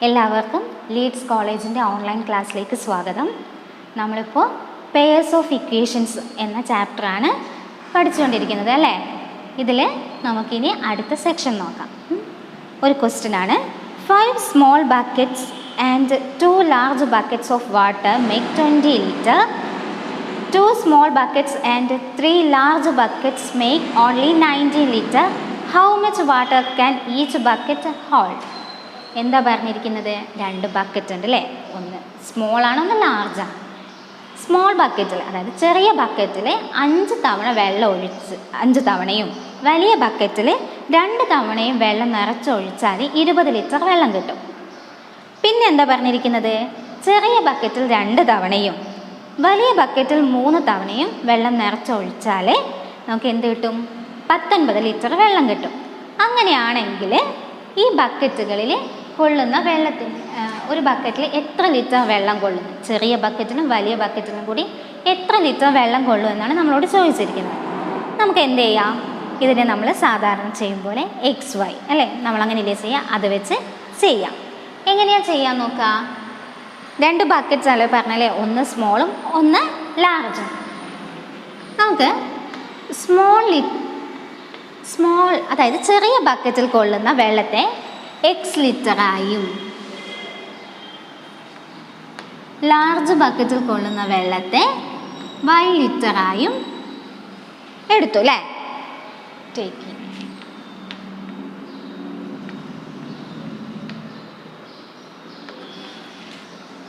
എല്ലാവർക്കും ലീഡ്സ് കോളേജിൻ്റെ ഓൺലൈൻ ക്ലാസ്സിലേക്ക് സ്വാഗതം. നമ്മളിപ്പോൾ പെയേഴ്സ് ഓഫ് ഇക്വേഷൻസ് എന്ന ചാപ്റ്ററാണ് പഠിച്ചുകൊണ്ടിരിക്കുന്നത് അല്ലേ. ഇതിൽ നമുക്കിനി അടുത്ത സെക്ഷൻ നോക്കാം. ഒരു ക്വസ്റ്റ്യൻ ആണ്. 5 small buckets and 2 large buckets of water make 20 liter. 2 small buckets and 3 large buckets make only 19 liter. How much water can each bucket hold? എന്താ പറഞ്ഞിരിക്കുന്നത്? 2 ബക്കറ്റ് ഉണ്ട് അല്ലേ. ഒന്ന് സ്മോൾ ആണ്, ഒന്ന് ലാർജാണ്. സ്മോൾ ബക്കറ്റിൽ, അതായത് ചെറിയ ബക്കറ്റിൽ 5 തവണ വെള്ളം ഒഴിച്ച് 5 തവണയും വലിയ ബക്കറ്റിൽ 2 തവണയും വെള്ളം നിറച്ചൊഴിച്ചാൽ 20 ലിറ്റർ വെള്ളം കിട്ടും. പിന്നെ എന്താ പറഞ്ഞിരിക്കുന്നത്? ചെറിയ ബക്കറ്റിൽ 2 തവണയും വലിയ ബക്കറ്റിൽ 3 തവണയും വെള്ളം നിറച്ചൊഴിച്ചാൽ നമുക്ക് എന്ത് കിട്ടും? 19 ലിറ്റർ വെള്ളം കിട്ടും. അങ്ങനെയാണെങ്കിൽ ഈ ബക്കറ്റുകളിൽ കൊള്ളുന്ന വെള്ളത്തിന് ഒരു ബക്കറ്റിൽ എത്ര ലിറ്റർ വെള്ളം കൊള്ളുന്നു? ചെറിയ ബക്കറ്റിലും വലിയ ബക്കറ്റിലും കൂടി എത്ര ലിറ്റർ വെള്ളം കൊള്ളും എന്നാണ് നമ്മളോട് ചോദിച്ചിരിക്കുന്നത്. നമുക്ക് എന്ത് ചെയ്യാം? ഇതിനെ നമ്മൾ സാധാരണ ചെയ്യും പോലെ XY അല്ലേ, നമ്മളങ്ങനെയല്ലേ ചെയ്യുക, അത് വെച്ച് ചെയ്യാം. എങ്ങനെയാണ് ചെയ്യാൻ നോക്കുക? 2 ബക്കറ്റ്സ് അല്ലേ പറഞ്ഞാലേ, ഒന്ന് സ്മോളും ഒന്ന് ലാർജും. നമുക്ക് സ്മോൾ അതായത് ചെറിയ ബക്കറ്റിൽ കൊള്ളുന്ന വെള്ളത്തെ X ലിറ്ററായും ലാർജ് ബക്കറ്റിൽ കൊള്ളുന്ന വെള്ളത്തെ Y ലിറ്ററായും എടുത്തു അല്ലേ.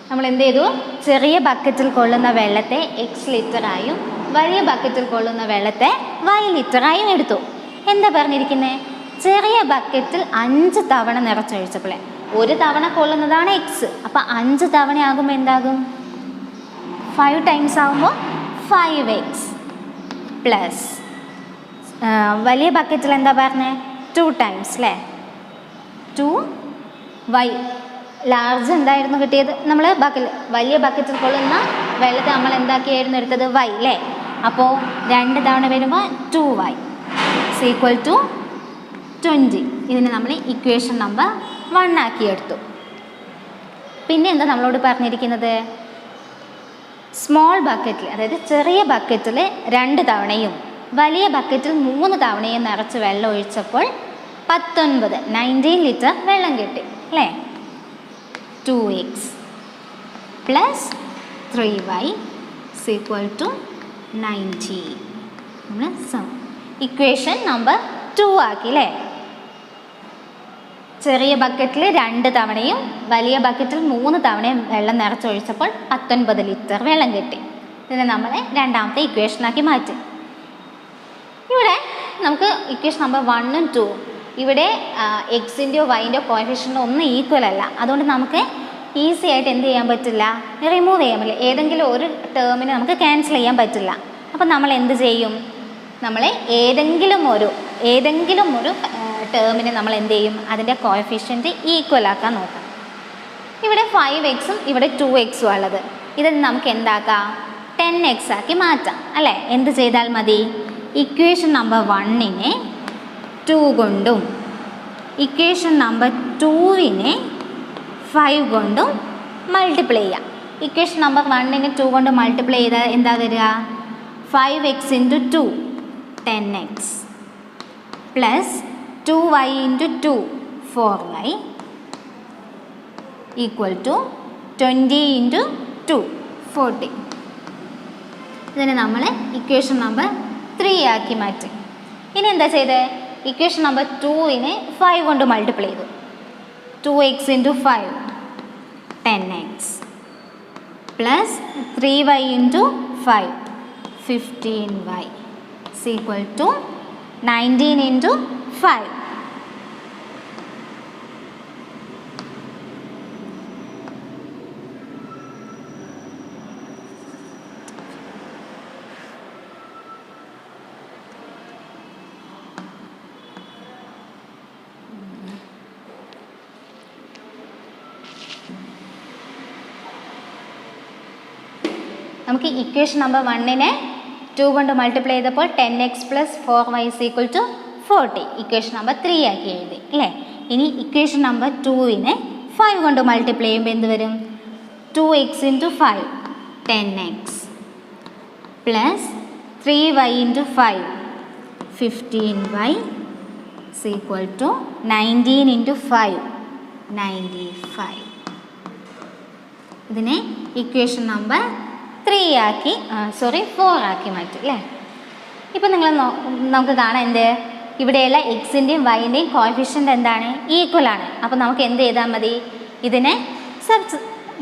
നമ്മൾ എന്ത് ചെയ്തു? ചെറിയ ബക്കറ്റിൽ കൊള്ളുന്ന വെള്ളത്തെ X ലിറ്ററായും വലിയ ബക്കറ്റിൽ കൊള്ളുന്ന വെള്ളത്തെ Y ലിറ്ററായും എടുത്തു. എന്താ പറഞ്ഞിരിക്കുന്നത്? ചെറിയ ബക്കറ്റിൽ 5 തവണ നിറച്ചൊഴിച്ചപ്പോഴേ, ഒരു തവണ കൊള്ളുന്നതാണ് X. അപ്പം 5 തവണ ആകുമ്പോൾ എന്താകും? 5 ടൈംസ് ആകുമ്പോൾ 5X പ്ലസ് വലിയ ബക്കറ്റിൽ എന്താ പറഞ്ഞത്? 2 ടൈംസ് അല്ലേ, 2Y. ലാർജ് എന്തായിരുന്നു കിട്ടിയത്? നമ്മൾ വലിയ ബക്കറ്റിൽ കൊള്ളുന്ന വെള്ളത്തെ നമ്മൾ എന്താക്കിയായിരുന്നു എടുത്തത്? Y അല്ലേ. അപ്പോൾ 2 തവണ വരുമ്പോൾ 2Y ഈക്വൽ ടു 20. ഇതിനെ നമ്മൾ ഇക്വേഷൻ നമ്പർ 1 ആക്കിയെടുത്തു. പിന്നെ എന്താ നമ്മളോട് പറഞ്ഞിരിക്കുന്നത്? സ്മോൾ ബക്കറ്റിൽ, അതായത് ചെറിയ ബക്കറ്റിൽ 2 തവണയും വലിയ ബക്കറ്റിൽ 3 തവണയും നിറച്ച് വെള്ളം ഒഴിച്ചപ്പോൾ 19 ലിറ്റർ വെള്ളം കിട്ടി അല്ലേ. 2X plus 3Y equal to 90. നമ്മൾ ഇക്വേഷൻ നമ്പർ 2 ആക്കി അല്ലേ. ചെറിയ ബക്കറ്റിൽ 2 തവണയും വലിയ ബക്കറ്റിൽ 3 തവണയും വെള്ളം നിറച്ചൊഴിച്ചപ്പോൾ 19 ലിറ്റർ വെള്ളം കിട്ടി. ഇതിനെ നമ്മൾ രണ്ടാമത്തെ ഇക്വേഷനാക്കി മാറ്റി. ഇവിടെ നമുക്ക് ഇക്വേഷൻ നമ്പർ 1ഉം 2ഉം ഇവിടെ എക്സിൻ്റെയോ വൈൻ്റെയോ കോഎഫിഷ്യൻ്റോ ഒന്നും ഈക്വൽ അല്ല. അതുകൊണ്ട് നമുക്ക് ഈസി ആയിട്ട് എന്ത് ചെയ്യാൻ പറ്റില്ല? റിമൂവ് ചെയ്യാൻ പറ്റില്ല. ഏതെങ്കിലും ഒരു ടേമിന് നമുക്ക് ക്യാൻസൽ ചെയ്യാൻ പറ്റില്ല. അപ്പം നമ്മൾ എന്ത് ചെയ്യും? നമ്മൾ ഏതെങ്കിലും ഒരു ടേമിന് നമ്മൾ എന്ത് ചെയ്യും? അതിൻ്റെ കോഎഫിഷ്യൻറ്റ് ഈക്വൽ ആക്കാൻ നോക്കാം. ഇവിടെ 5Xഉം ഇവിടെ 2Xഉം ഉള്ളത്. ഇത് നമുക്ക് എന്താക്കാം? 10X ആക്കി മാറ്റാം അല്ലേ. എന്ത് ചെയ്താൽ മതി? ഇക്വേഷൻ നമ്പർ 1നെ 2 കൊണ്ടും ഇക്വേഷൻ നമ്പർ 2നെ 5 കൊണ്ടും മൾട്ടിപ്ലൈ ചെയ്യാം. ഇക്വേഷൻ നമ്പർ 1നെ 2 കൊണ്ട് മൾട്ടിപ്ലൈ ചെയ്താൽ എന്താ വരിക? 5X into 2 10X plus 2Y into 2 4Y equal to 20 into 2 40. ഇതിനെ നമ്മൾ ഇക്വേഷൻ നമ്പർ 3 ആക്കി മാറ്റി. ഇനി എന്താ ചെയ്തത്? ഇക്വേഷൻ നമ്പർ 2നെ 5 കൊണ്ട് മൾട്ടിപ്ലൈ ചെയ്തു. 2X into 5 10X plus 3Y into 5 15Y equal to 19 into 5. നമുക്ക് ഇക്വേഷൻ നമ്പർ 1നെ 2 കൊണ്ട് മൾട്ടിപ്ലൈ ചെയ്തപ്പോൾ 10X plus 4Y equal to 40. Equation number 3 ആക്കി എഴുതി അല്ലേ. ഇനി ഇക്വേഷൻ നമ്പർ 2നെ 5 കൊണ്ട് മൾട്ടിപ്ലൈ ചെയ്യുമ്പോൾ എന്ത് വരും? 2x into 5 10x plus 3y into 5 15y is equal to 19 into 5 95. ഇതിനെ ഇക്വേഷൻ നമ്പർ 4 ആക്കി മാറ്റി അല്ലേ. ഇപ്പം നിങ്ങൾ നമുക്ക് കാണാം എന്ത് ഇവിടെയുള്ള എക്സിൻ്റെയും വൈൻ്റെയും കോഎഫിഷ്യൻ്റ് എന്താണ്? ഈക്വൽ ആണ്. അപ്പോൾ നമുക്ക് എന്ത് ചെയ്താൽ മതി? ഇതിനെ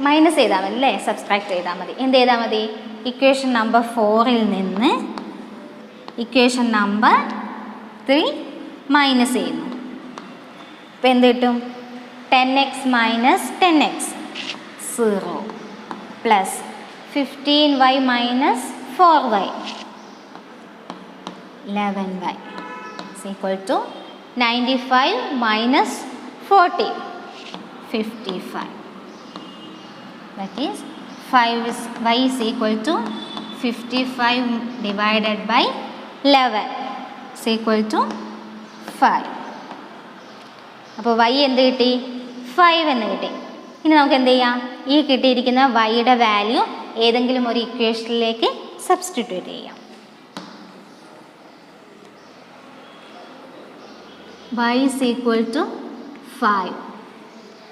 മൈനസ് ചെയ്താൽ മതി അല്ലേ, സബ്സ്ട്രാക്ട് ചെയ്താൽ മതി. എന്ത് ചെയ്താൽ മതി? ഇക്വേഷൻ നമ്പർ 4 നിന്ന് ഇക്വേഷൻ നമ്പർ 3 മൈനസ് ചെയ്യുന്നു. അപ്പോൾ എന്ത് കിട്ടും? 10x minus 10x 0 plus 15y minus 4y 11y is equal to 95 minus 40 55. That is y is equal to 55 divided by 11 is equal to 5. അപ്പോൾ y എന്ത് കിട്ടി? 5 എന്ന് കിട്ടി. ഇനി നമുക്ക് എന്ത് ചെയ്യാം? ഈ കിട്ടിയിരിക്കുന്ന വൈയുടെ വാല്യൂ ഏതെങ്കിലും ഒരു ഇക്വേഷനിലേക്ക് സബ്സ്റ്റിറ്റ്യൂട്ട് ചെയ്യാം. y is equal to 5.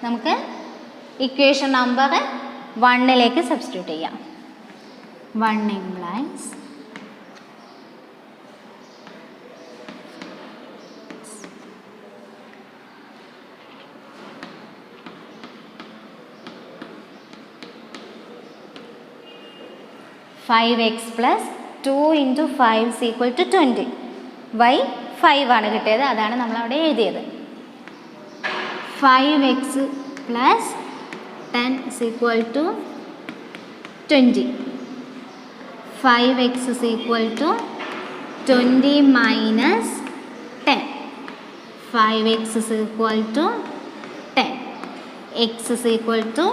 നമുക്ക് ഇക്വേഷൻ നമ്പർ 1ലേക്ക് സബ്സ്റ്റിറ്റ്യൂട്ട് ചെയ്യാം. 1 implies (5x plus 2 into 5 is equal to 20). y 5 ആണ് കിട്ടിയത്, അതാണ് നമ്മളവിടെ എഴുതിയത്. 5x plus 10 is equal to 20. 5x is equal to 20 minus 10. 5x is equal to 10. x is equal to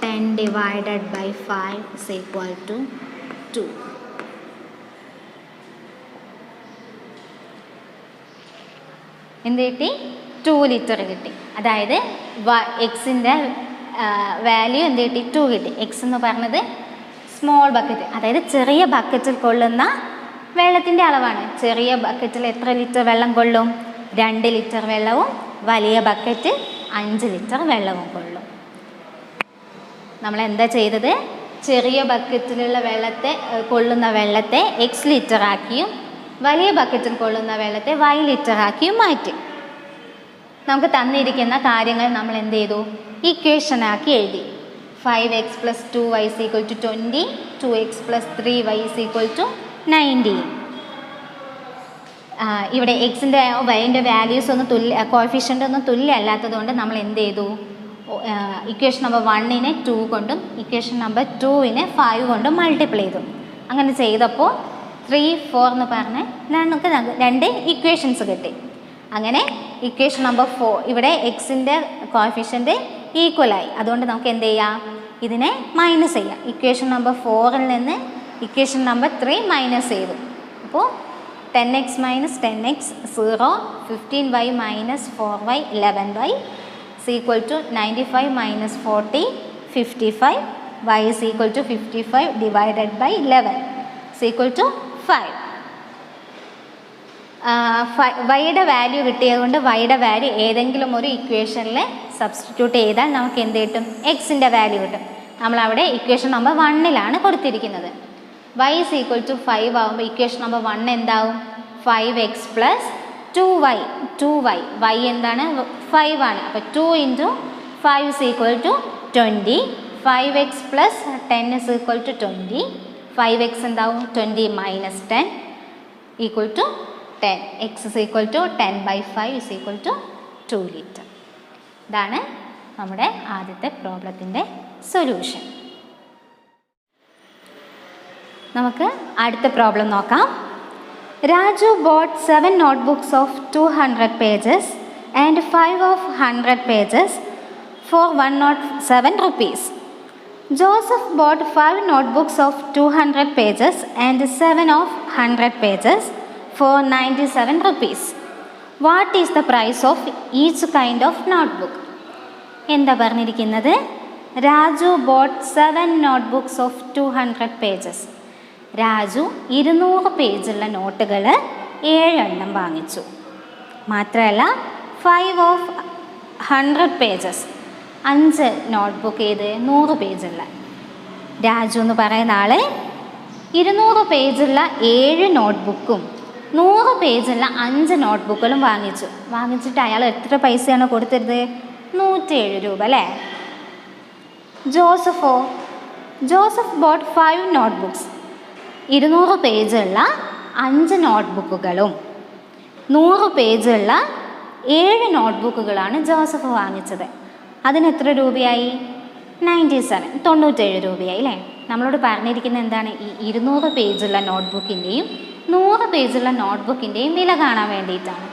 10 divided by 5 is equal to 2. എന്ത് കിട്ടി? 2 litre കിട്ടി. അതായത് എക്സിൻ്റെ വാല്യൂ എന്ത് കിട്ടി? 2 കിട്ടി. എക്സ് എന്ന് പറഞ്ഞത് സ്മോൾ ബക്കറ്റ്, അതായത് ചെറിയ ബക്കറ്റിൽ കൊള്ളുന്ന വെള്ളത്തിൻ്റെ അളവാണ്. ചെറിയ ബക്കറ്റിൽ എത്ര ലിറ്റർ വെള്ളം കൊള്ളും? 2 ലിറ്റർ വെള്ളവും വലിയ ബക്കറ്റ് 5 ലിറ്റർ വെള്ളവും കൊള്ളും. നമ്മളെന്താ ചെയ്തത്? ചെറിയ ബക്കറ്റിലുള്ള കൊള്ളുന്ന വെള്ളത്തെ എക്സ് ലിറ്റർ ആക്കിയും വലിയ ബക്കറ്റിൽ കൊള്ളുന്ന വെള്ളത്തെ y ലിറ്റർ ആക്കിയും മാറ്റി. നമുക്ക് തന്നിരിക്കുന്ന കാര്യങ്ങൾ നമ്മൾ എന്ത് ചെയ്തു? ഇക്വേഷനാക്കി എഴുതി. 5x plus 2y is equal to 20, 2x plus 3y is equal to 19. ഇവിടെ എക്സിൻ്റെ വൈൻ്റെ വാല്യൂസ് ഒന്നും കോഎഫിഷ്യൻ്റ് ഒന്നും തുല്യമല്ലാത്തത് കൊണ്ട് നമ്മൾ എന്ത് ചെയ്തു? ഇക്വേഷൻ നമ്പർ 1നെ 2 കൊണ്ടും ഇക്വേഷൻ നമ്പർ 2നെ 5 കൊണ്ടും മൾട്ടിപ്ലൈ ചെയ്തു. അങ്ങനെ ചെയ്തപ്പോൾ 3, 4 എന്ന് പറഞ്ഞ് നമുക്ക് 2 ഇക്വേഷൻസ് കിട്ടി. അങ്ങനെ ഇക്വേഷൻ നമ്പർ 4 ഇവിടെ എക്സിൻ്റെ കോഎഫിഷ്യൻ്റ് ഈക്വലായി. അതുകൊണ്ട് നമുക്ക് എന്ത് ചെയ്യാം? ഇതിനെ മൈനസ് ചെയ്യാം. ഇക്വേഷൻ നമ്പർ 4ൽ നിന്ന് ഇക്വേഷൻ നമ്പർ 3 മൈനസ് ചെയ്തു. അപ്പോൾ 10x minus 10x 0, 15y minus 4y 11y is equal to 95 minus 40 55. y is equal to 55 divided by 11 is equal to 5. വൈയുടെ വാല്യൂ കിട്ടിയത് കൊണ്ട് വൈയുടെ വാല്യൂ ഏതെങ്കിലും ഒരു ഇക്വേഷനിൽ സബ്സ്റ്റിറ്റ്യൂട്ട് ചെയ്താൽ നമുക്ക് എന്ത് കിട്ടും? എക്സിൻ്റെ വാല്യൂ കിട്ടും. നമ്മളവിടെ ഇക്വേഷൻ നമ്പർ 1ലാണ് കൊടുത്തിരിക്കുന്നത്. y is equal to 5 ആകുമ്പോൾ ഇക്വേഷൻ നമ്പർ 1 എന്താവും? 5x plus 2y. y എന്താണ്? 5 ആണ്. അപ്പോൾ 2 ഇൻറ്റു 5 is equal to 20. 5x plus 10 is equal to 20. 5x എന്താവും? 20 minus 10 equal to 10. x is equal to 10 by 5 is equal to 2 litre. ഇതാണ് നമ്മുടെ ആദ്യത്തെ പ്രോബ്ലത്തിൻ്റെ സൊല്യൂഷൻ. നമുക്ക് അടുത്ത പ്രോബ്ലം നോക്കാം. Raju bought 7 notebooks of 200 pages and 5 of 100 pages for 107 rupees. Joseph bought 5 notebooks of 200 pages and 7 of 100 pages for 97 rupees. What is the price of each kind of notebook? എന്താ പറഞ്ഞിരിക്കുന്നത്? Raju boat 7 notebooks of 200 pages. Raju 200 പേജുള്ള നോട്ടുകൾ 7 എണ്ണം വാങ്ങിച്ചു. മാത്രമല്ല 5 of 100 pages, 5 notebook ഏത് 100 പേജുള്ള. രാജു എന്ന് പറയുന്ന ആൾ 200 പേജുള്ള 7 നോട്ട്ബുക്കും 100 പേജുള്ള 5 നോട്ട്ബുക്കുകളും വാങ്ങിച്ചിട്ട് അയാൾ എത്ര പൈസയാണ് കൊടുത്തത്? 107 രൂപ അല്ലേ? Joseph boat 5 notebooks. 200 പേജുള്ള 5 നോട്ട്ബുക്കുകളും 100 പേജുള്ള 7 നോട്ട്ബുക്കുകളാണ് ജോസഫ് വാങ്ങിച്ചത്. അതിന് എത്ര രൂപയായി? 97 രൂപയായി അല്ലേ? നമ്മളോട് പറഞ്ഞിരിക്കുന്നത് എന്താണ്? ഈ 200 പേജുള്ള നോട്ട്ബുക്കിൻ്റെയും 100 പേജുള്ള നോട്ട്ബുക്കിൻ്റെയും വില കാണാൻ വേണ്ടിയിട്ടാണ്.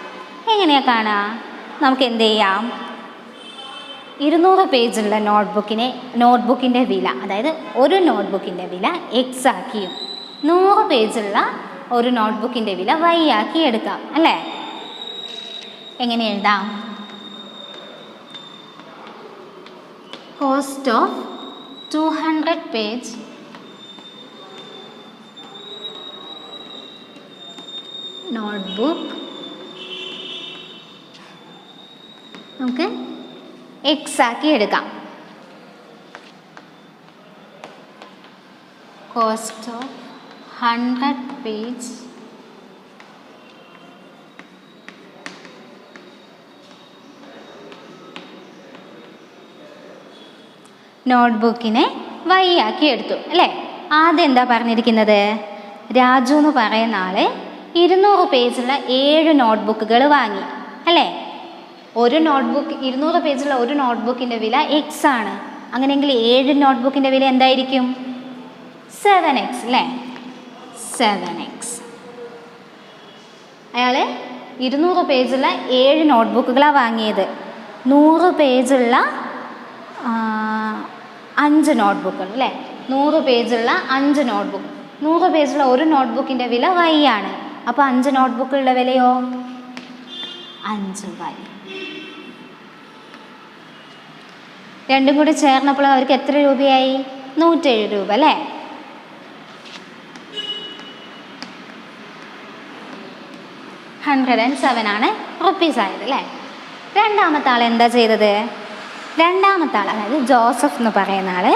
എങ്ങനെയാണ് കാണുക? നമുക്ക് എന്ത് ചെയ്യാം? 200 പേജുള്ള നോട്ട്ബുക്കിൻ്റെ വില, അതായത് ഒരു നോട്ട്ബുക്കിൻ്റെ വില എക്സ് ആക്കിയും 100 പേജുള്ള ഒരു നോട്ട്ബുക്കിൻ്റെ വില വൈ ആക്കി എടുക്കാം അല്ലേ? എങ്ങനെ എഴുതാം? കോസ്റ്റ് ഓഫ് 200 പേജ് നോട്ട്ബുക്ക് നമുക്ക് എക്സ് ആക്കി എടുക്കാം. കോസ്റ്റ് ഓഫ് 100 പേജ് നോട്ട്ബുക്കിനെ വൈ ആക്കി എടുത്തു അല്ലേ? ആദ്യം എന്താ പറഞ്ഞിരിക്കുന്നത്? രാജു എന്ന് പറയുന്ന ആൾ 200 പേജുള്ള 7 നോട്ട്ബുക്കുകൾ വാങ്ങി അല്ലേ? 200 പേജുള്ള ഒരു നോട്ട്ബുക്കിൻ്റെ വില എക്സ് ആണ്. അങ്ങനെയെങ്കിൽ 7 നോട്ട്ബുക്കിൻ്റെ വില എന്തായിരിക്കും? 7x അല്ലേ? 7x. അയാൾ 200 പേജുള്ള 7 നോട്ട്ബുക്കുകളാണ് വാങ്ങിയത്. 100 പേജുള്ള 5 നോട്ട്ബുക്കുകൾ അല്ലേ? 100 പേജുള്ള 5 നോട്ട്ബുക്ക്. 100 പേജുള്ള ഒരു നോട്ട്ബുക്കിൻ്റെ വില വൈ ആണ്. അപ്പോൾ 5 നോട്ട്ബുക്കുകളുടെ വിലയോ? 5y. രണ്ടും കൂടി ചേർന്നപ്പോൾ അവർക്ക് എത്ര രൂപയായി? 107 രൂപ അല്ലേ? $107 റുപ്പീസ് ആയത് അല്ലേ? രണ്ടാമത്തെ ആൾ എന്താ ചെയ്തത്? രണ്ടാമത്തെ ആൾ, അതായത് ജോസഫ് എന്ന് പറയുന്ന ആൾ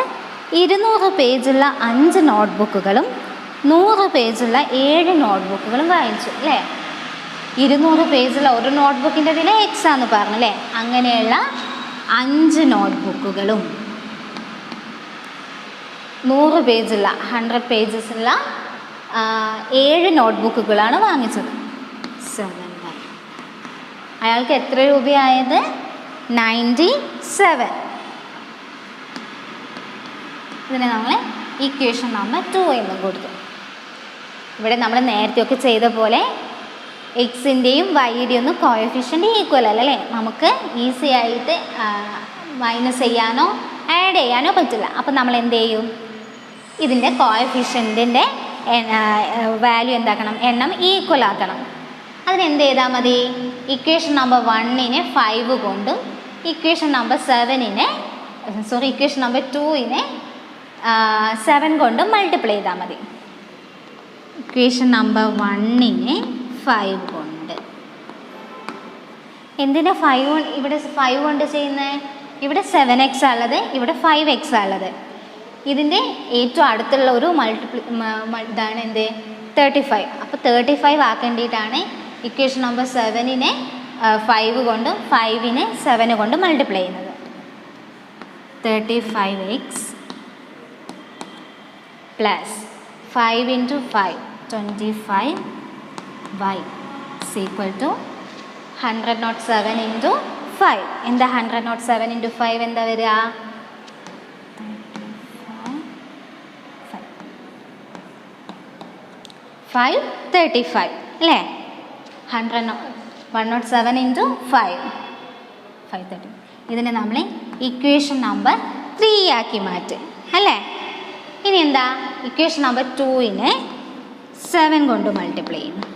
200 പേജുള്ള 5 നോട്ട്ബുക്കുകളും 100 പേജുള്ള 7 നോട്ട്ബുക്കുകളും വാങ്ങിച്ചു അല്ലേ? 200 പേജുള്ള ഒരു നോട്ട്ബുക്കിൻ്റെ വില എക്സ് ആണെന്ന് പറഞ്ഞു അല്ലേ? അങ്ങനെയുള്ള 5 നോട്ട്ബുക്കുകളും 100 പേജുള്ള 100 പേജസുള്ള 7 നോട്ട്ബുക്കുകളാണ് വാങ്ങിച്ചത്. 7y. അയാൾക്ക് എത്ര രൂപയായത്? 97. ഇതിനെ നമ്മൾ ഇക്വേഷൻ നമ്പർ 2 എന്നും കൊടുത്തു. ഇവിടെ നമ്മൾ നേരത്തെയൊക്കെ ചെയ്ത പോലെ എക്സിൻ്റെയും വൈയുടെയും ഒന്നും കോഎഫിഷ്യൻ്റ് ഈക്വൽ അല്ല അല്ലേ? നമുക്ക് ഈസി ആയിട്ട് മൈനസ് ചെയ്യാനോ ആഡ് ചെയ്യാനോ പറ്റില്ല. അപ്പം നമ്മൾ എന്ത് ചെയ്യും? ഇതിൻ്റെ കോഎഫിഷ്യൻറ്റിൻ്റെ വാല്യൂ എന്താക്കണം? എണ്ണം ഈക്വൽ ആക്കണം. അതിനെന്ത് ചെയ്താൽ മതി? ഇക്വേഷൻ നമ്പർ 1നെ 5 കൊണ്ടും ഇക്വേഷൻ നമ്പർ 2നെ 7 കൊണ്ടും മൾട്ടിപ്ലൈ ചെയ്താൽ മതി. ഇക്വേഷൻ നമ്പർ 1നെ 5 കൊണ്ട്. എന്തിനാ 5 ഇവിടെ 5 കൊണ്ട് ചെയ്യുന്നത്? ഇവിടെ 7x ഉള്ളത്, ഇവിടെ 5x ഉള്ളത്. ഇതിൻ്റെ ഏറ്റവും അടുത്തുള്ള ഒരു ഇതാണ് എന്ത്? 35. അപ്പോൾ 35 ആക്കേണ്ടിയിട്ടാണ് ഇക്വേഷൻ നമ്പർ 7നെ 5 കൊണ്ടും 5നെ 7 കൊണ്ടും മൾട്ടിപ്ലൈ ചെയ്യുന്നത്. 35x plus 5 × 5 25y is equal to 107 × 5. എന്താ 107 × 5 എന്താ വരിക? 535 അല്ലേ? 107 × 5 530. ഇതിനെ നമ്മൾ ഇക്വേഷൻ നമ്പർ 3 ആക്കി മാറ്റും അല്ലേ? ഇനി എന്താ? ഇക്വേഷൻ നമ്പർ 2നെ 7 കൊണ്ട് മൾട്ടിപ്ലൈ ചെയ്യുന്നു.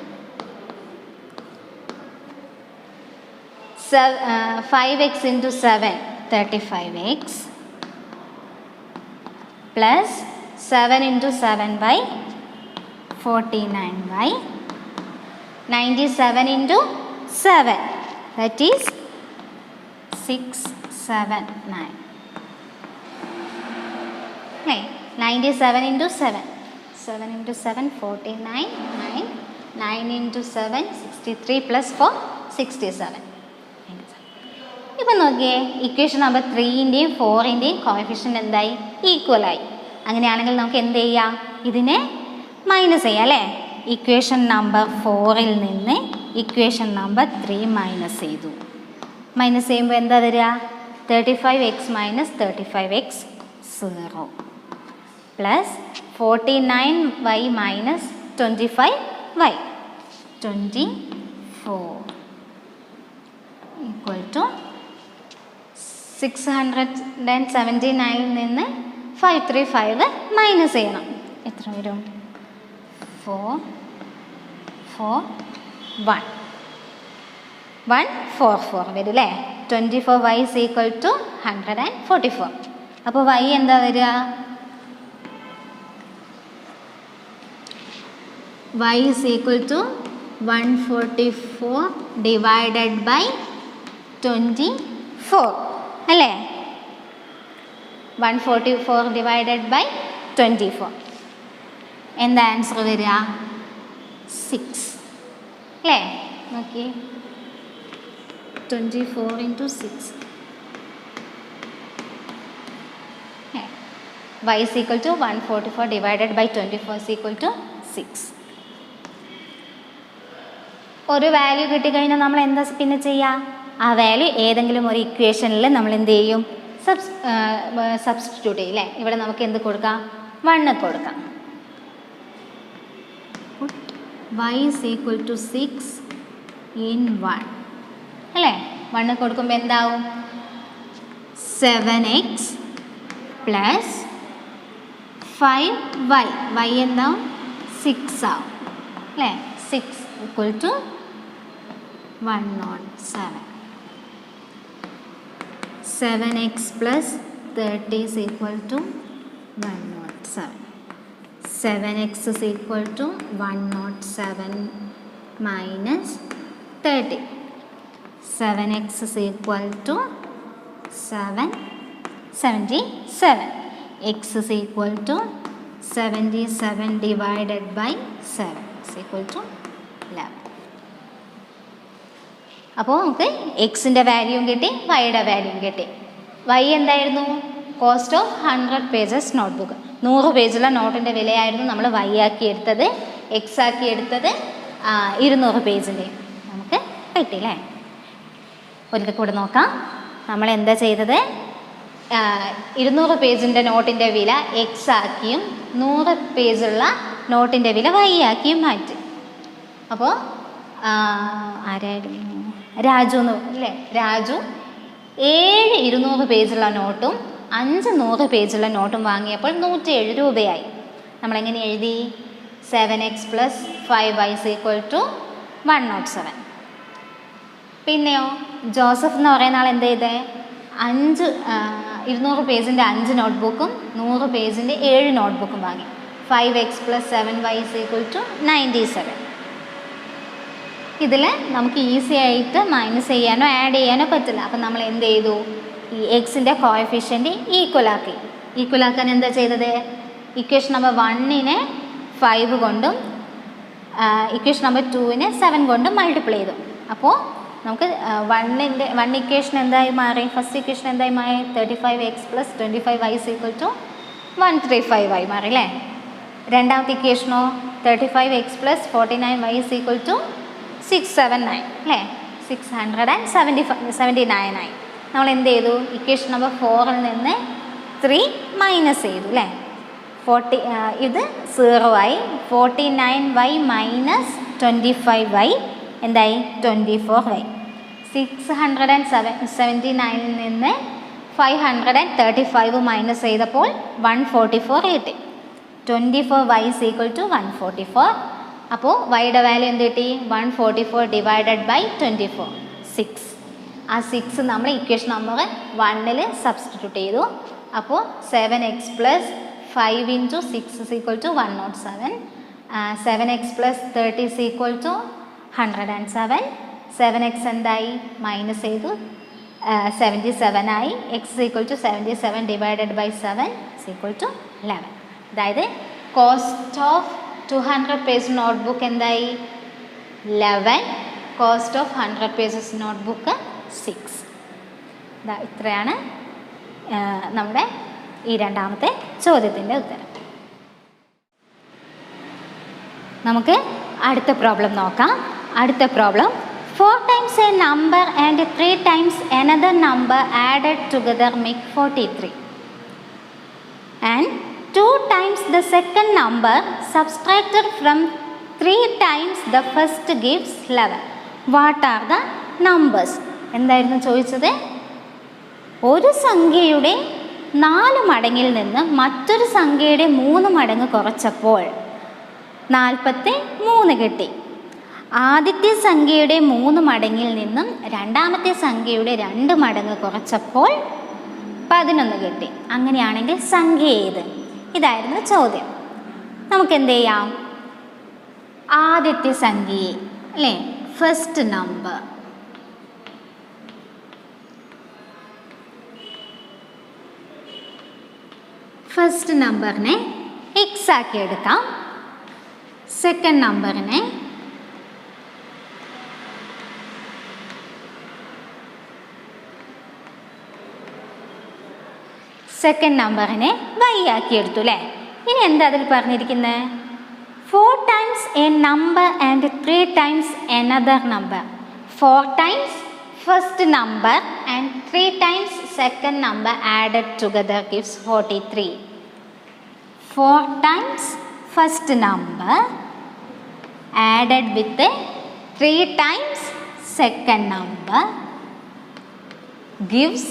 5x × 7 35x plus 7 into 7y 49y 97 into 7 that is 679. 97 into 7 into 7 49 9 into 7 63 plus 4 67. ഇപ്പം നോക്കിയേ ഇക്വേഷൻ നമ്പർ 3-ൻ്റെയും 4-ൻ്റെയും കോഎഫിഷ്യൻ്റ് എന്തായി ഈക്വലായി. അങ്ങനെയാണെങ്കിൽ നമുക്ക് എന്ത് ചെയ്യാം, ഇതിനെ മൈനസ് ചെയ്യാം അല്ലേ. ഇക്വേഷൻ നമ്പർ 4-ൽ നിന്ന് ഇക്വേഷൻ നമ്പർ 3 മൈനസ് ചെയ്തു. മൈനസ് ചെയ്യുമ്പോൾ എന്താ വരിക, 35x minus 35x 0 plus 49y minus 25y 24 equal to 679 നിന്ന് 535 മൈനസ് ചെയ്യണം. എത്ര വരും, 4 4 1 144 വരും അല്ലേ. 24y is equal to 144. അപ്പോൾ y എന്താ വരിക, y is equal to 144 divided by 24 അല്ലേ. 144 divided by 24 എന്താ ആൻസർ വരിക, 6 അല്ലേ. നോക്കി 24 into 6 y is equal to 144 divided by 24 is equal to 6. ഒരു വാല്യൂ കിട്ടിക്കഴിഞ്ഞാൽ നമ്മൾ എന്താ പിന്നെ ചെയ്യുക, ആ വാല്യൂ ഏതെങ്കിലും ഒരു ഇക്വേഷനിൽ നമ്മൾ എന്ത് ചെയ്യും, സബ്സ്റ്റിറ്റ്യൂട്ട് ചെയ്യും അല്ലേ. ഇവിടെ നമുക്ക് എന്ത് കൊടുക്കാം, 1 കൊടുക്കാം. y is equal to 6 in 1 അല്ലേ. 1 കൊടുക്കുമ്പോൾ എന്താവും, 7x പ്ലസ് 5y y എന്താവും 6 ആവും അല്ലേ. 6 equal to 107. 7x plus 30 is equal to 107. 7x is equal to 107 minus 30. 7x is equal to 77. X is equal to 77 divided by 7 is equal to 11. അപ്പോൾ നമുക്ക് എക്സിൻ്റെ വാല്യൂവും കിട്ടി, വൈയുടെ വാല്യൂവും കിട്ടി. വൈ എന്തായിരുന്നു, കോസ്റ്റ് ഓഫ് 100 പേജസ് നോട്ട്ബുക്ക്. 100 പേജുള്ള നോട്ടിൻ്റെ വിലയായിരുന്നു നമ്മൾ വൈ ആക്കി എടുത്തത്. എക്സ് ആക്കി എടുത്തത് 200 പേജിൻ്റെ നമുക്ക് കിട്ടിയില്ലേ. ഒരിക്കൽ കൂടെ നോക്കാം. നമ്മൾ എന്താ ചെയ്തത്, 200 പേജിൻ്റെ നോട്ടിൻ്റെ വില എക്സ് ആക്കിയും 100 പേജുള്ള നോട്ടിൻ്റെ വില വൈ ആക്കിയും മാറ്റി. അപ്പോൾ ആരായിരുന്നു, രാജു അല്ലേ. രാജു 7 200 പേജുള്ള നോട്ടും 5 100 പേജുള്ള നോട്ടും വാങ്ങിയപ്പോൾ 107 രൂപയായി. നമ്മളെങ്ങനെ എഴുതി, 7x plus 5y is equal to 107. പിന്നെയോ ജോസഫ് എന്ന് പറയുന്ന ആൾ എന്ത് ചെയ്തേ, 200 പേജിൻ്റെ 5 നോട്ട്ബുക്കും 100 പേജിൻ്റെ 7 നോട്ട്ബുക്കും വാങ്ങി. 5x plus 7y is equal to 97. ഇതിൽ നമുക്ക് ഈസി ആയിട്ട് മൈനസ് ചെയ്യാനോ ആഡ് ചെയ്യാനോ പറ്റില്ല. അപ്പം നമ്മൾ എന്ത് ചെയ്തു, ഈ എക്സിൻ്റെ കോഎഫിഷ്യൻ്റ് ഈക്വലാക്കി. ഈക്വലാക്കാൻ എന്താ ചെയ്തത്, ഇക്വേഷൻ നമ്പർ 1-നെ 5 കൊണ്ടും ഇക്വേഷൻ നമ്പർ 2-നെ 7 കൊണ്ടും മൾട്ടിപ്ലൈ ചെയ്തു. അപ്പോൾ നമുക്ക് 1 ഇക്വേഷൻ എന്തായി മാറി, ഫസ്റ്റ് ഇക്വേഷൻ എന്തായി മാറി, 35x plus 25y is equal to 135y മാറി അല്ലേ. രണ്ടാമത്തെ ഇക്വേഷനോ 35x plus 49y is equal to 679 അല്ലേ. 679 ആയി. നമ്മൾ എന്ത് ചെയ്തു, ഇക്വേഷൻ നമ്പർ 4-ൽ നിന്ന് 3 മൈനസ് ചെയ്തു അല്ലേ. ഇത് 0 ആയി. 49y മൈനസ് 25y എന്തായി, 24y. 679 നിന്ന് 535 മൈനസ് ചെയ്തപ്പോൾ 144 കിട്ടി. 24y is equal to 144. അപ്പോൾ വൈയുടെ വാല്യൂ എന്ത് കിട്ടി, 144 ഡിവൈഡഡ് ബൈ 24 6. ആ 6 നമ്മൾ ഇക്വേഷൻ നമ്പർ 1-ൽ സബ്സ്റ്റിറ്റ്യൂട്ട് ചെയ്തു. അപ്പോൾ 7x + 5 × 6 = 107. 7x + 30 = 107. 7x എന്തായി? മൈനസ് ചെയ്തു, 77 ആയി. x = 77 / 7 = 11. അതായത് കോസ്റ്റ് ഓഫ് 200 പേജ് നോട്ട്ബുക്ക് എന്തായി? 11. Cost of 100 pages notebook 6. ഇത്രയാണ് നമ്മുടെ ഈ രണ്ടാമത്തെ ചോദ്യത്തിൻ്റെ ഉത്തരം. നമുക്ക് അടുത്ത പ്രോബ്ലം നോക്കാം. അടുത്ത problem 4 times a number and 3 times another number added together make 43. And 2 times the second number subtracted from 3 times the first gives 11. What are the numbers? എന്തായിരുന്നു ചോദിച്ചത്? ഒരു സംഖ്യയുടെ 4 മടങ്ങിൽ നിന്ന് മറ്റൊരു സംഖ്യയുടെ 3 മടങ്ങ് കുറച്ചപ്പോൾ 43 കിട്ടി. ആദ്യത്തെ സംഖ്യയുടെ 3 മടങ്ങിൽ നിന്നും രണ്ടാമത്തെ സംഖ്യയുടെ 2 മടങ്ങ് കുറച്ചപ്പോൾ 11 കിട്ടി. അങ്ങനെയാണെങ്കിൽ സംഖ്യ ഏത്? ഇതായിരുന്നു ചോദ്യം. നമുക്ക് എന്ത് ചെയ്യാം? ആദ്യത്തെ സംഖ്യയെ അല്ലേ, ഫസ്റ്റ് നമ്പർ, ഫസ്റ്റ് നമ്പറിനെ x ആക്കി എടുക്കാം. സെക്കൻഡ് നമ്പറിനെ y ആക്കി എടുത്തു അല്ലേ. ഇനി എന്താ അതിൽ പറഞ്ഞിരിക്കുന്നത്? 4 times a number and 3 times another number. 4 times first number and 3 times second number added together gives 43. 4 times first number added with 3 times second number gives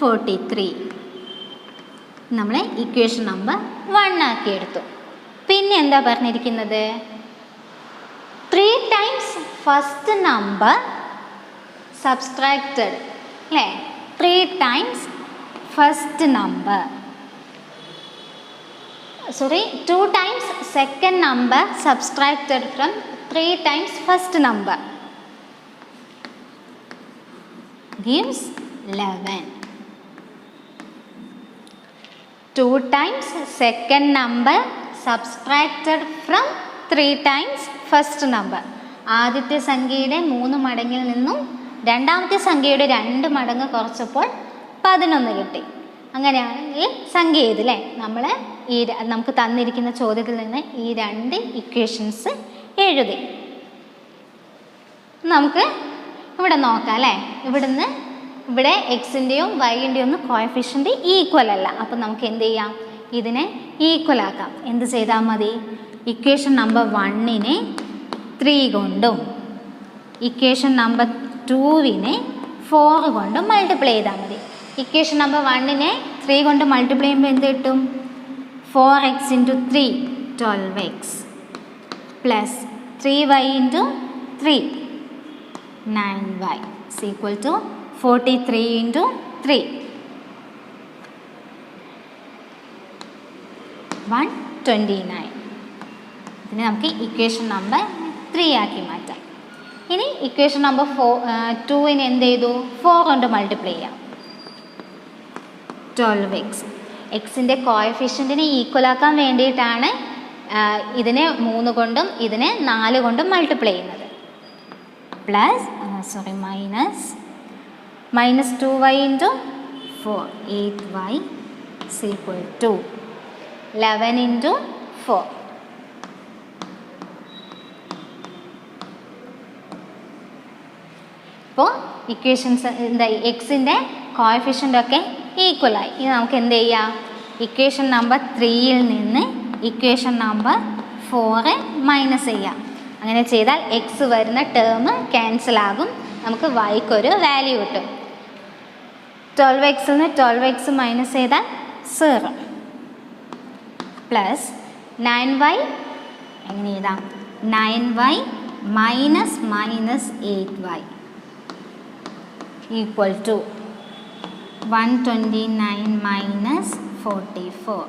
43. നമ്മൾ ഇക്വേഷൻ നമ്പർ 1 ആക്കി എടുത്തു. പിന്നെ എന്താ പറഞ്ഞിരിക്കുന്നത്? 3 times ഫസ്റ്റ് നമ്പർ സബ്സ്ട്രാക്റ്റഡ് അല്ലേ, 3 times first number, 2 times second number subtracted from 3 times first number gives 11. 2 times second number subtracted from 3 times first number. ആദ്യത്തെ സംഖ്യയുടെ 3 മടങ്ങിൽ നിന്നും രണ്ടാമത്തെ സംഖ്യയുടെ 2 മടങ്ങ് കുറച്ചപ്പോൾ 11 കിട്ടി. അങ്ങനെയാണെങ്കിൽ സംഖ്യ ഏതല്ലേ? നമുക്ക് തന്നിരിക്കുന്ന ചോദ്യത്തിൽ നിന്ന് ഈ 2 ഇക്വേഷൻസ് എഴുതി. നമുക്ക് ഇവിടെ നോക്കാം അല്ലേ. ഇവിടെ എക്സിൻ്റെയും വൈൻ്റെയും ഒന്നും കോഎഫിഷ്യൻ്റ് ഈക്വൽ അല്ല. അപ്പം നമുക്ക് എന്ത് ചെയ്യാം? ഇതിനെ ഈക്വൽ ആക്കാം. എന്ത് ചെയ്താൽ മതി? ഇക്വേഷൻ നമ്പർ 1-നെ 3 കൊണ്ടും ഇക്വേഷൻ നമ്പർ 2-നെ 4 കൊണ്ടും മൾട്ടിപ്ലൈ ചെയ്താൽ മതി. ഇക്വേഷൻ നമ്പർ 1-നെ 3 കൊണ്ട് മൾട്ടിപ്ലൈ ചെയ്യുമ്പോൾ എന്ത് കിട്ടും? 4x × 3 12x plus 3y × 3 9y = 43 × 3 129. ഇതിനെ നമുക്ക് ഇക്വേഷൻ നമ്പർ 3 ആക്കി മാറ്റാം. ഇനി ഇക്വേഷൻ നമ്പർ 2-നെ എന്ത് ചെയ്തു? 4 കൊണ്ട് മൾട്ടിപ്ലൈ ചെയ്യാം. 12x. എക്സിൻ്റെ കോഎഫിഷ്യൻറ്റിനെ ഈക്വൽ ആക്കാൻ വേണ്ടിയിട്ടാണ് ഇതിനെ 3 കൊണ്ടും ഇതിനെ 4 കൊണ്ടും മൾട്ടിപ്ലൈ ചെയ്യുന്നത്. Minus 2y × 4 8y = 11 × 4. ഇപ്പോൾ ഇക്വേഷൻസ് എന്തായി? എക്സിൻ്റെ കോഎഫിഷ്യൻ്റൊക്കെ ഈക്വലായി. ഇനി നമുക്ക് എന്ത് ചെയ്യാം? ഇക്വേഷൻ നമ്പർ 3-ൽ നിന്ന് ഇക്വേഷൻ നമ്പർ 4 മൈനസ് ചെയ്യാം. അങ്ങനെ ചെയ്താൽ എക്സ് വരുന്ന ടേം ക്യാൻസൽ ആകും. നമുക്ക് വൈക്കൊരു വാല്യൂ കിട്ടും. 12x-ൽ നിന്ന് 12x മൈനസ് ചെയ്താൽ 0 പ്ലസ് 9y എങ്ങനെ എഴുതാം? 9y - -8y equal to 129 minus 44.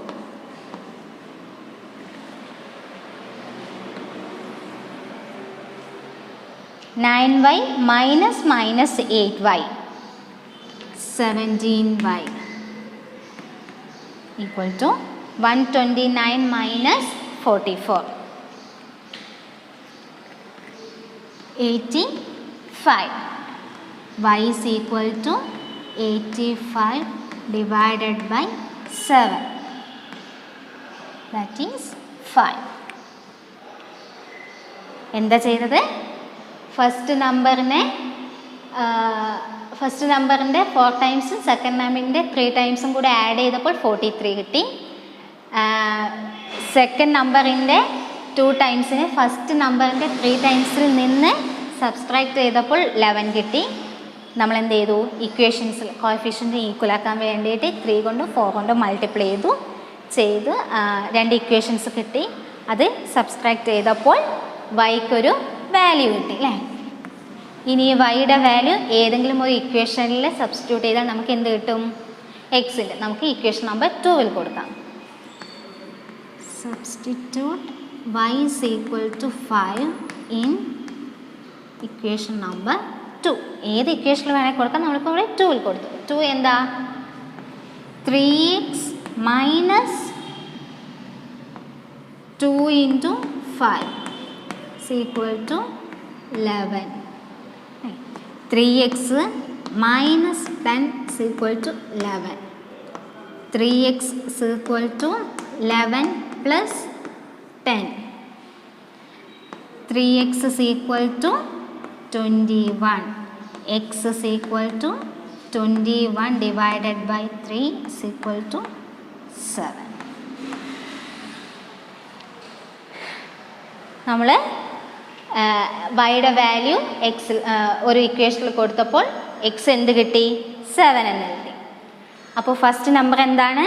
9y minus 8y, 17y equal to 129 minus 44, 85. Y is equal to 85 divided by 7, that is 5. എന്താ ചെയ്തത്? ഫസ്റ്റ് നമ്പറിൻ്റെ 4 ടൈംസും സെക്കൻഡ് നമ്പറിൻ്റെ 3 ടൈംസും കൂടെ ആഡ് ചെയ്തപ്പോൾ 43 കിട്ടി. സെക്കൻഡ് നമ്പറിൻ്റെ 2 ടൈംസിന് ഫസ്റ്റ് നമ്പറിൻ്റെ 3 ടൈംസിൽ നിന്ന് സബ്സ്ട്രാക്ട് ചെയ്തപ്പോൾ 11 കിട്ടി. നമ്മൾ എന്ത് ചെയ്തു? ഇക്വേഷൻസിൽ കോഎഫിഷ്യൻ്റ് ഈക്വൽ ആക്കാൻ വേണ്ടിയിട്ട് 3 കൊണ്ടും 4 കൊണ്ടും മൾട്ടിപ്ലൈ ചെയ്ത് 2 ഇക്വേഷൻസ് കിട്ടി. അത് സബ്സ്ട്രാക്ട് ചെയ്തപ്പോൾ വൈക്കൊരു വാല്യൂ കിട്ടി അല്ലേ. ഇനി വൈയുടെ വാല്യൂ ഏതെങ്കിലും ഒരു ഇക്വേഷനിൽ സബ്സ്റ്റിറ്റ്യൂട്ട് ചെയ്താൽ നമുക്ക് എന്ത് കിട്ടും? എക്സിൻ്റെ. നമുക്ക് ഇക്വേഷൻ നമ്പർ 2 കൊടുക്കാം. Substitute y is equal to 5 in equation number 2. ഏത് ഇക്വേഷനിൽ വേണമെങ്കിൽ കൊടുക്കാം. നമ്മളിപ്പോൾ ഇവിടെ 2 കൊടുത്തു. 2 എന്താ? 3x minus 2 into 5 is equal to 11. 3x minus 10 is equal to 11. 3x is equal to 11 plus 10. 3x is equal to 21. X is equal to 21 divided by 3 is equal to 7. നമ്മൾ വൈയുടെ വാല്യൂ എക്സിൽ ഒരു ഇക്വേഷനിൽ കൊടുത്തപ്പോൾ എക്സ് എന്ത് കിട്ടി? 7 എന്ന് കിട്ടി. അപ്പോൾ ഫസ്റ്റ് നമ്പർ എന്താണ്?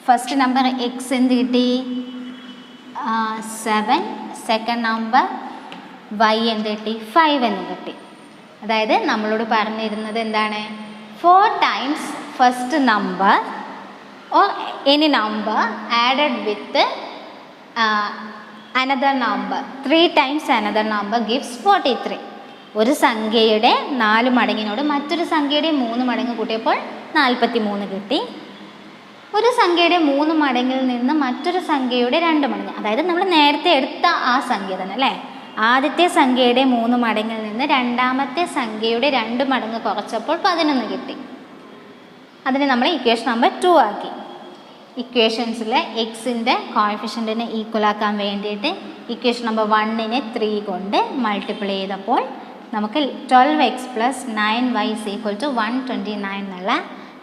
ഫസ്റ്റ് നമ്പർ എക്സ് എന്ത് കിട്ടി? 7. സെക്കൻഡ് നമ്പർ വൈ എന്ത് കിട്ടി? 5 എന്ന് കിട്ടി. അതായത് നമ്മളോട് പറഞ്ഞിരുന്നത് എന്താണ്? 4 times first number or any number added with another number 3 times another number gives 43. ഒരു സംഖ്യയുടെ 4 മടങ്ങിനോട് മറ്റൊരു സംഖ്യയുടെ 3 മടങ്ങ് കൂട്ടിയപ്പോൾ 43 കിട്ടി. ഒരു സംഖ്യയുടെ 3 മടങ്ങിൽ നിന്ന് മറ്റൊരു സംഖ്യയുടെ 2 മടങ്ങ്, അതായത് നമ്മൾ നേരത്തെ എടുത്ത ആ സംഖ്യ തന്നെ അല്ലേ. ആദ്യത്തെ സംഖ്യയുടെ 3 മടങ്ങിൽ നിന്ന് രണ്ടാമത്തെ സംഖ്യയുടെ 2 മടങ്ങ് കുറച്ചപ്പോൾ 11 കിട്ടി. അതിനെ നമ്മൾ ഇക്വേഷൻ നമ്പർ 2 ആക്കി. ഇക്വേഷൻസിലെ എക്സിൻ്റെ കോഎഫിഷ്യൻറ്റിനെ ഈക്വൽ ആക്കാൻ വേണ്ടിയിട്ട് ഇക്വേഷൻ നമ്പർ 1നെ 3 കൊണ്ട് മൾട്ടിപ്ലൈ ചെയ്തപ്പോൾ നമുക്ക് 12x + 9y = 129 എന്നുള്ള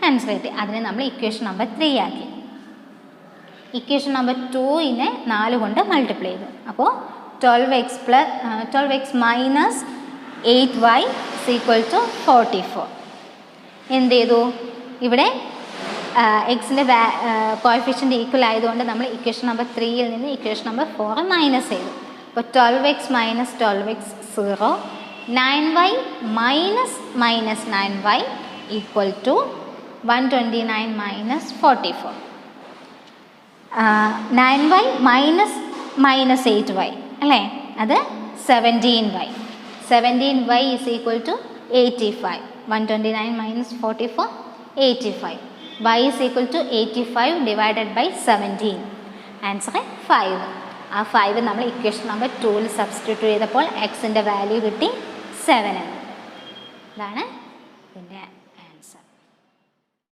ആൻസർ കിട്ടി. അതിനെ നമ്മൾ ഇക്വേഷൻ നമ്പർ 3 ആക്കി. ഇക്വേഷൻ നമ്പർ 2നെ 4 കൊണ്ട് മൾട്ടിപ്ലൈ ചെയ്തു. അപ്പോൾ 12x minus 8y = 44. എന്ത് ചെയ്തു? ഇവിടെ എക്സിൻ്റെ കോഎഫിഷ്യൻ്റ് ഈക്വൽ ആയതുകൊണ്ട് നമ്മൾ ഇക്വേഷൻ നമ്പർ 3യിൽ നിന്ന് ഇക്വേഷൻ നമ്പർ 4 മൈനസ് ചെയ്തു. അപ്പോൾ 12x minus 12x 0, 9y minus 9y = 129 minus 44. 9y minus 8y അല്ലേ, അത് 17y. 17y = 85. 129 minus 44 85. y is equal to 85 divided by 17. Answer 5. ആ 5 നമ്മൾ ഇക്വേഷൻ നമ്പർ 2ൽ സബ്സ്റ്റിറ്റ്യൂട്ട് ചെയ്തപ്പോൾ എക്സിൻ്റെ വാല്യൂ കിട്ടി 7 എന്ന്. ഇതാണ് ഇതിൻ്റെ